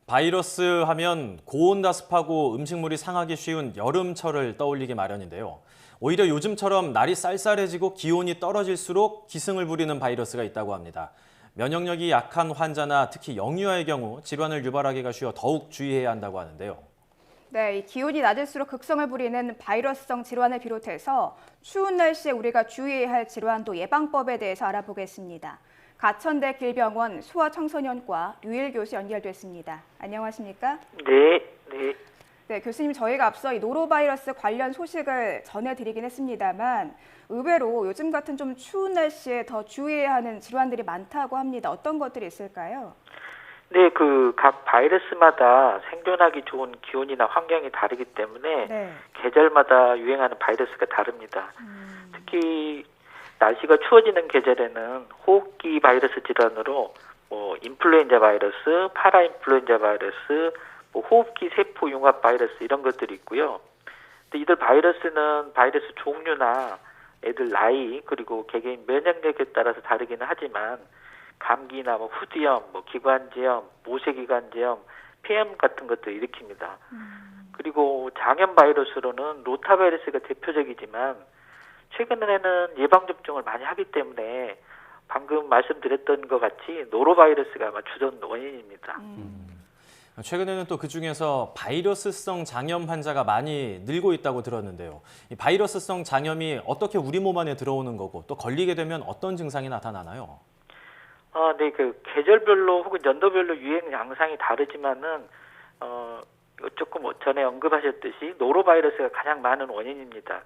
바이러스 하면 고온다습하고 음식물이 상하기 쉬운 여름철을 떠올리기 마련인데요. 오히려 요즘처럼 날이 쌀쌀해지고 기온이 떨어질수록 기승을 부리는 바이러스가 있다고 합니다. 면역력이 약한 환자나 특히 영유아의 경우 질환을 유발하기가 쉬워 더욱 주의해야 한다고 하는데요. 네, 이 기온이 낮을수록 극성을 부리는 바이러스성 질환을 비롯해서 추운 날씨에 우리가 주의해야 할 질환 또 예방법에 대해서 알아보겠습니다. 가천대 길병원 소아청소년과 류일 교수 연결됐습니다. 안녕하십니까? 네, 네. 네, 교수님 저희가 앞서 이 노로바이러스 관련 소식을 전해드리긴 했습니다만 의외로 요즘 같은 좀 추운 날씨에 더 주의해야 하는 질환들이 많다고 합니다. 어떤 것들이 있을까요? 네, 각 바이러스마다 생존하기 좋은 기온이나 환경이 다르기 때문에 네. 계절마다 유행하는 바이러스가 다릅니다. 특히 날씨가 추워지는 계절에는 호흡기 바이러스 질환으로 인플루엔자 바이러스, 파라인플루엔자 바이러스, 호흡기 세포 융합 바이러스 이런 것들이 있고요. 근데 이들 바이러스는 바이러스 종류나 애들 나이 그리고 개개인 면역력에 따라서 다르기는 하지만 감기나 후두염, 기관지염, 모세기관지염, 폐렴 같은 것들을 일으킵니다. 그리고 장염 바이러스로는 로타바이러스가 대표적이지만 최근에는 예방접종을 많이 하기 때문에 방금 말씀드렸던 것 같이 노로바이러스가 아마 주전 원인입니다. 최근에는 또 그중에서 바이러스성 장염 환자가 많이 늘고 있다고 들었는데요. 이 바이러스성 장염이 어떻게 우리 몸 안에 들어오는 거고 또 걸리게 되면 어떤 증상이 나타나나요? 네, 계절별로 혹은 연도별로 유행 양상이 다르지만은 조금 전에 언급하셨듯이 노로바이러스가 가장 많은 원인입니다.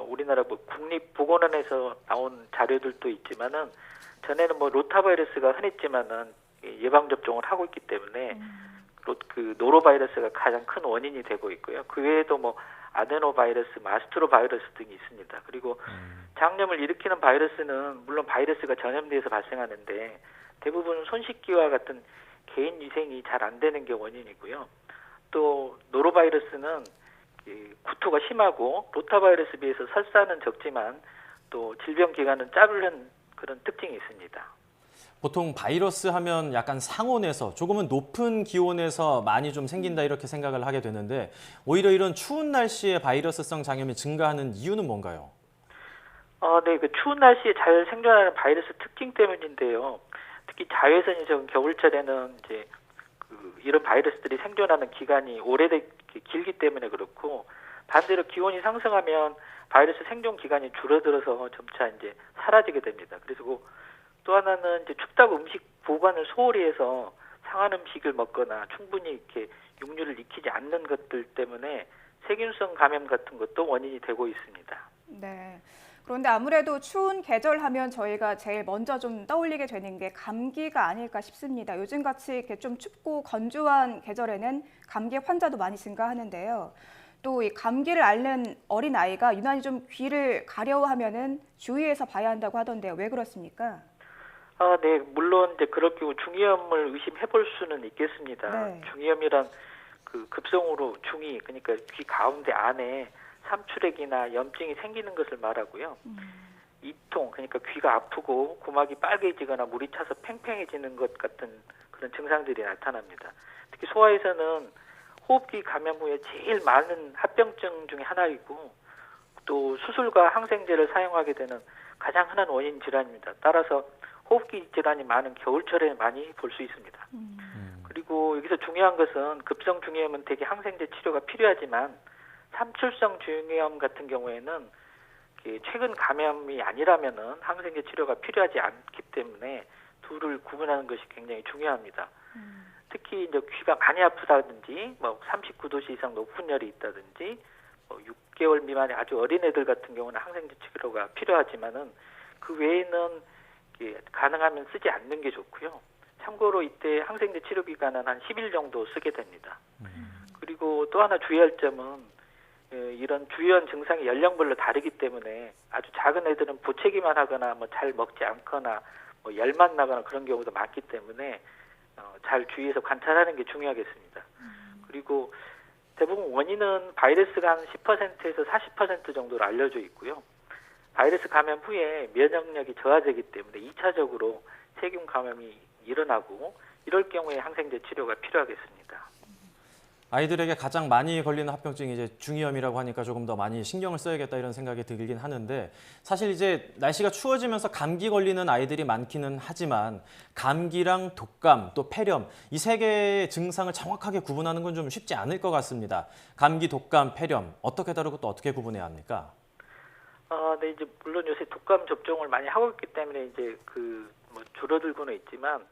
우리나라 국립보건원에서 나온 자료들도 있지만은 전에는 로타바이러스가 흔했지만은 예방 접종을 하고 있기 때문에 노로바이러스가 가장 큰 원인이 되고 있고요. 그 외에도 아데노바이러스, 마스투로바이러스 등이 있습니다. 그리고 장염을 일으키는 바이러스는 물론 바이러스가 전염돼서 발생하는데 대부분 손 씻기와 같은 개인 위생이 잘 안 되는 게 원인이고요. 또 노로바이러스는 구토가 심하고 로타바이러스에 비해서 설사는 적지만 또 질병 기간은 짧은 그런 특징이 있습니다. 보통 바이러스 하면 약간 상온에서 조금은 높은 기온에서 많이 좀 생긴다 이렇게 생각을 하게 되는데 오히려 이런 추운 날씨에 바이러스성 장염이 증가하는 이유는 뭔가요? 네, 추운 날씨에 잘 생존하는 바이러스 특징 때문인데요. 특히 자외선이 적은 겨울철에는 이제 이런 바이러스들이 생존하는 기간이 길기 때문에 그렇고 반대로 기온이 상승하면 바이러스 생존 기간이 줄어들어서 점차 이제 사라지게 됩니다. 그리고 또 하나는 이제 춥다고 음식 보관을 소홀히 해서 상한 음식을 먹거나 충분히 이렇게 육류를 익히지 않는 것들 때문에 세균성 감염 같은 것도 원인이 되고 있습니다. 네. 그런데 아무래도 추운 계절 하면 저희가 제일 먼저 좀 떠올리게 되는 게 감기가 아닐까 싶습니다. 요즘같이 이렇게 좀 춥고 건조한 계절에는 감기 환자도 많이 증가하는데요. 또 이 감기를 앓는 어린 아이가 유난히 좀 귀를 가려워하면은 주의해서 봐야 한다고 하던데요. 왜 그렇습니까? 네, 물론 이제 그럴 경우 중이염을 의심해 볼 수는 있겠습니다. 네. 중이염이란 급성으로 중이 그러니까 귀 가운데 안에 삼출액이나 염증이 생기는 것을 말하고요. 이통 그러니까 귀가 아프고 고막이 빨개지거나 물이 차서 팽팽해지는 것 같은 그런 증상들이 나타납니다. 특히 소아에서는 호흡기 감염 후에 제일 많은 합병증 중에 하나이고 또 수술과 항생제를 사용하게 되는 가장 흔한 원인 질환입니다. 따라서 호흡기 질환이 많은 겨울철에 많이 볼 수 있습니다. 그리고 여기서 중요한 것은 급성 중이염은 대개 항생제 치료가 필요하지만 삼출성 중이염 같은 경우에는 최근 감염이 아니라면은 항생제 치료가 필요하지 않기 때문에 둘을 구분하는 것이 굉장히 중요합니다. 특히 이제 귀가 많이 아프다든지 39도씨 이상 높은 열이 있다든지 6개월 미만의 아주 어린 애들 같은 경우는 항생제 치료가 필요하지만은 그 외에는 가능하면 쓰지 않는 게 좋고요. 참고로 이때 항생제 치료 기간은 한 10일 정도 쓰게 됩니다. 그리고 또 하나 주의할 점은 이런 주요한 증상이 연령별로 다르기 때문에 아주 작은 애들은 보채기만 하거나 잘 먹지 않거나 열만 나거나 그런 경우도 많기 때문에 잘 주의해서 관찰하는 게 중요하겠습니다. 그리고 대부분 원인은 바이러스가 한 10%에서 40% 정도로 알려져 있고요. 바이러스 감염 후에 면역력이 저하되기 때문에 2차적으로 세균 감염이 일어나고 이럴 경우에 항생제 치료가 필요하겠습니다. 아이들에게 가장 많이 걸리는 합병증이 이제 중이염이라고 하니까 조금 더 많이 신경을 써야겠다 이런 생각이 들긴 하는데 사실 이제 날씨가 추워지면서 감기 걸리는 아이들이 많기는 하지만 감기랑 독감 또 폐렴 이 세 개의 증상을 정확하게 구분하는 건 좀 쉽지 않을 것 같습니다. 감기, 독감, 폐렴 어떻게 다루고 또 어떻게 구분해야 합니까? 네, 이제 물론 요새 독감 접종을 많이 하고 있기 때문에 이제 뭐 줄어들고는 있지만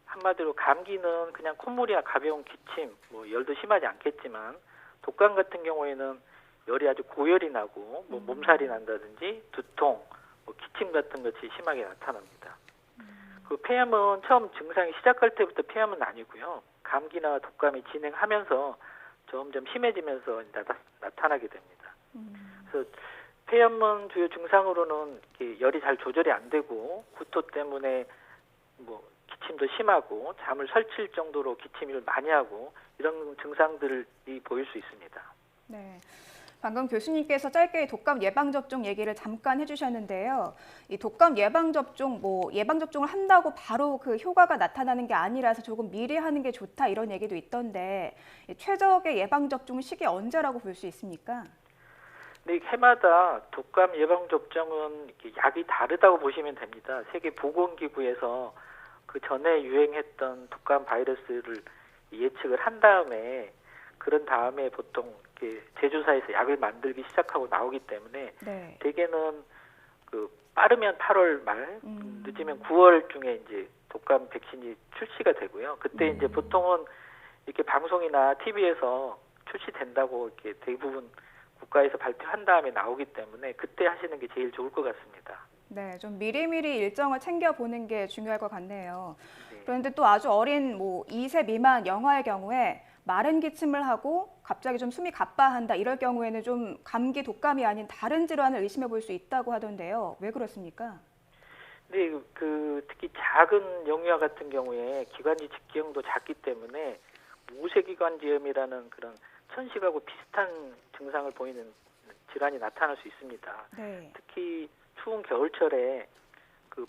한마디로 감기는 그냥 콧물이나 가벼운 기침, 뭐 열도 심하지 않겠지만 독감 같은 경우에는 열이 아주 고열이 나고 뭐 몸살이 난다든지 두통, 뭐 기침 같은 것이 심하게 나타납니다. 그 폐렴은 처음 증상이 시작할 때부터 폐렴은 아니고요. 감기나 독감이 진행하면서 점점 심해지면서 나타나게 됩니다. 그래서 폐렴은 주요 증상으로는 이렇게 열이 잘 조절이 안 되고 구토 때문에 뭐 기침도 심하고 잠을 설칠 정도로 기침을 많이 하고 이런 증상들이 보일 수 있습니다. 네. 방금 교수님께서 짧게 독감 예방접종 얘기를 잠깐 해주셨는데요. 이 독감 예방접종, 예방접종을 한다고 바로 그 효과가 나타나는 게 아니라서 조금 미리 하는 게 좋다 이런 얘기도 있던데 최적의 예방접종 시기 언제라고 볼 수 있습니까? 네, 해마다 독감 예방접종은 약이 다르다고 보시면 됩니다. 세계보건기구에서 그 전에 유행했던 독감 바이러스를 예측을 한 다음에 그런 다음에 보통 이렇게 제조사에서 약을 만들기 시작하고 나오기 때문에 네. 대개는 빠르면 8월 말, 늦으면 9월 중에 이제 독감 백신이 출시가 되고요. 그때 이제 보통은 이렇게 방송이나 TV에서 출시된다고 이렇게 대부분 국가에서 발표한 다음에 나오기 때문에 그때 하시는 게 제일 좋을 것 같습니다. 네, 좀 미리미리 일정을 챙겨보는 게 중요할 것 같네요. 네. 그런데 또 아주 어린 2세 미만 영아의 경우에 마른 기침을 하고 갑자기 좀 숨이 가빠한다 이럴 경우에는 좀 감기, 독감이 아닌 다른 질환을 의심해 볼 수 있다고 하던데요. 왜 그렇습니까? 네, 특히 작은 영유아 같은 경우에 기관지 직경도 작기 때문에 무쇠기관지염이라는 그런 천식하고 비슷한 증상을 보이는 질환이 나타날 수 있습니다. 네. 특히 추운 겨울철에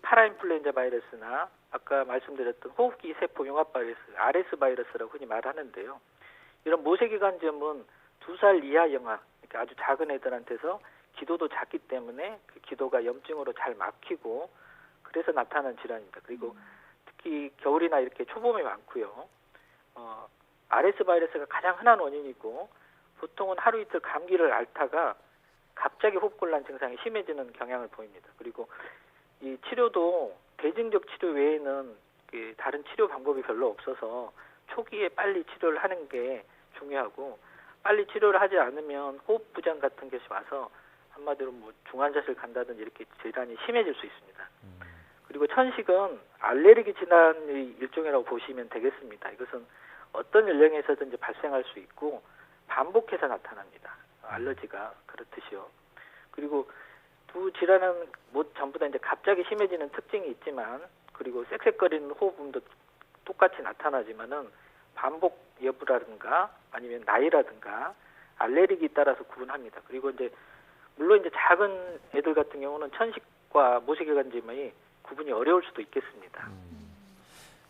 파라인플루엔자 바이러스나 아까 말씀드렸던 호흡기 세포 융합 바이러스, RS 바이러스라고 흔히 말하는데요. 이런 모세기관지염은 2살 이하 영아, 그러니까 아주 작은 애들한테서 기도도 작기 때문에 그 기도가 염증으로 잘 막히고 그래서 나타나는 질환입니다. 그리고 특히 겨울이나 이렇게 초봄에 많고요. RS 바이러스가 가장 흔한 원인이고 보통은 하루 이틀 감기를 앓다가 갑자기 호흡곤란 증상이 심해지는 경향을 보입니다. 그리고 이 치료도 대증적 치료 외에는 다른 치료 방법이 별로 없어서 초기에 빨리 치료를 하는 게 중요하고 빨리 치료를 하지 않으면 호흡 부전 같은 것이 와서 한마디로 뭐 중환자실 간다든지 이렇게 질환이 심해질 수 있습니다. 그리고 천식은 알레르기 질환의 일종이라고 보시면 되겠습니다. 이것은 어떤 연령에서든지 발생할 수 있고 반복해서 나타납니다. 알러지가 그렇듯이요. 그리고 두 질환은 전부 다 이제 갑자기 심해지는 특징이 있지만 그리고 쌕쌕거리는 호흡음도 똑같이 나타나지만은 반복 여부라든가 아니면 나이라든가 알레르기에 따라서 구분합니다. 그리고 이제 물론 이제 작은 애들 같은 경우는 천식과 모세기관지염이 구분이 어려울 수도 있겠습니다.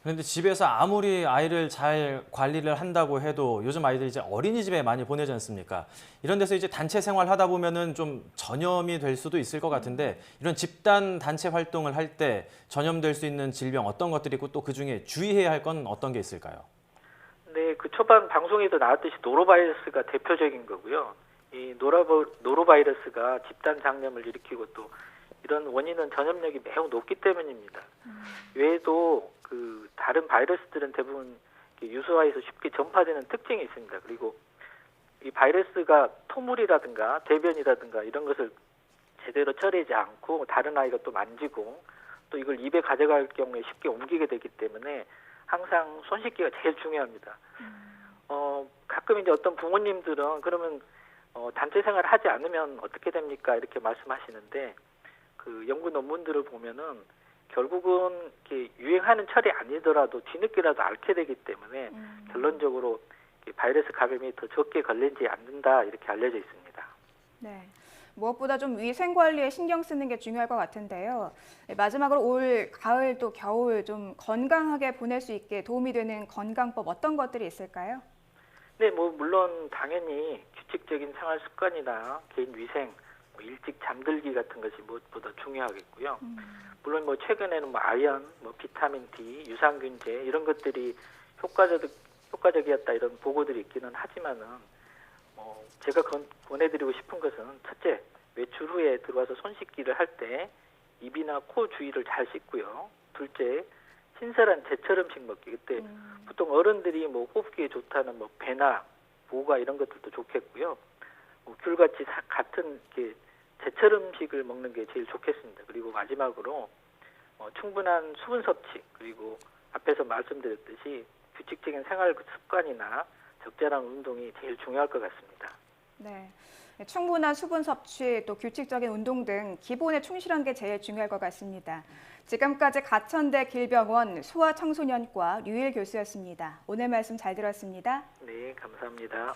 그런데 집에서 아무리 아이를 잘 관리를 한다고 해도 요즘 아이들이 이제 어린이집에 많이 보내지 않습니까? 이런 데서 이제 단체 생활 하다 보면은 좀 전염이 될 수도 있을 것 같은데 이런 집단 단체 활동을 할 때 전염될 수 있는 질병 어떤 것들이 있고 또 그중에 주의해야 할 건 어떤 게 있을까요? 네, 초반 방송에도 나왔듯이 노로바이러스가 대표적인 거고요. 이 노로바이러스가 집단 장염을 일으키고 또 이런 원인은 전염력이 매우 높기 때문입니다. 외에도 다른 바이러스들은 대부분 유수화해서 쉽게 전파되는 특징이 있습니다. 그리고 이 바이러스가 토물이라든가 대변이라든가 이런 것을 제대로 처리하지 않고 다른 아이가 또 만지고 또 이걸 입에 가져갈 경우에 쉽게 옮기게 되기 때문에 항상 손 씻기가 제일 중요합니다. 가끔 이제 어떤 부모님들은 그러면 단체 생활을 하지 않으면 어떻게 됩니까? 이렇게 말씀하시는데 연구 논문들을 보면은 결국은 이렇게 유행하는 철이 아니더라도 뒤늦게라도 앓게 되기 때문에 결론적으로 바이러스 감염이 더 적게 걸리지 않는다 이렇게 알려져 있습니다. 네. 무엇보다 좀 위생 관리에 신경 쓰는 게 중요할 것 같은데요. 네, 마지막으로 올 가을 또 겨울 좀 건강하게 보낼 수 있게 도움이 되는 건강법 어떤 것들이 있을까요? 네, 뭐 물론 당연히 규칙적인 생활 습관이나 개인 위생, 뭐 일찍 잠들기 같은 것이 무엇보다 중요하겠고요. 물론 뭐 최근에는 뭐 아연, 뭐 비타민 D, 유산균제 이런 것들이 효과적이었다 이런 보고들이 있기는 하지만은 제가 권해드리고 싶은 것은 첫째, 외출 후에 들어와서 손 씻기를 할 때 입이나 코 주위를 잘 씻고요. 둘째, 신선한 제철 음식 먹기. 그때 보통 어른들이 뭐 호흡기에 좋다는 뭐 배나 무가 이런 것들도 좋겠고요. 뭐 귤같이 같은 이렇게 제철 음식을 먹는 게 제일 좋겠습니다. 그리고 마지막으로 충분한 수분 섭취, 그리고 앞에서 말씀드렸듯이 규칙적인 생활 습관이나 적절한 운동이 제일 중요할 것 같습니다. 네. 충분한 수분 섭취, 또 규칙적인 운동 등 기본에 충실한 게 제일 중요할 것 같습니다. 지금까지 가천대 길병원 소아청소년과 류일 교수였습니다. 오늘 말씀 잘 들었습니다. 네, 감사합니다.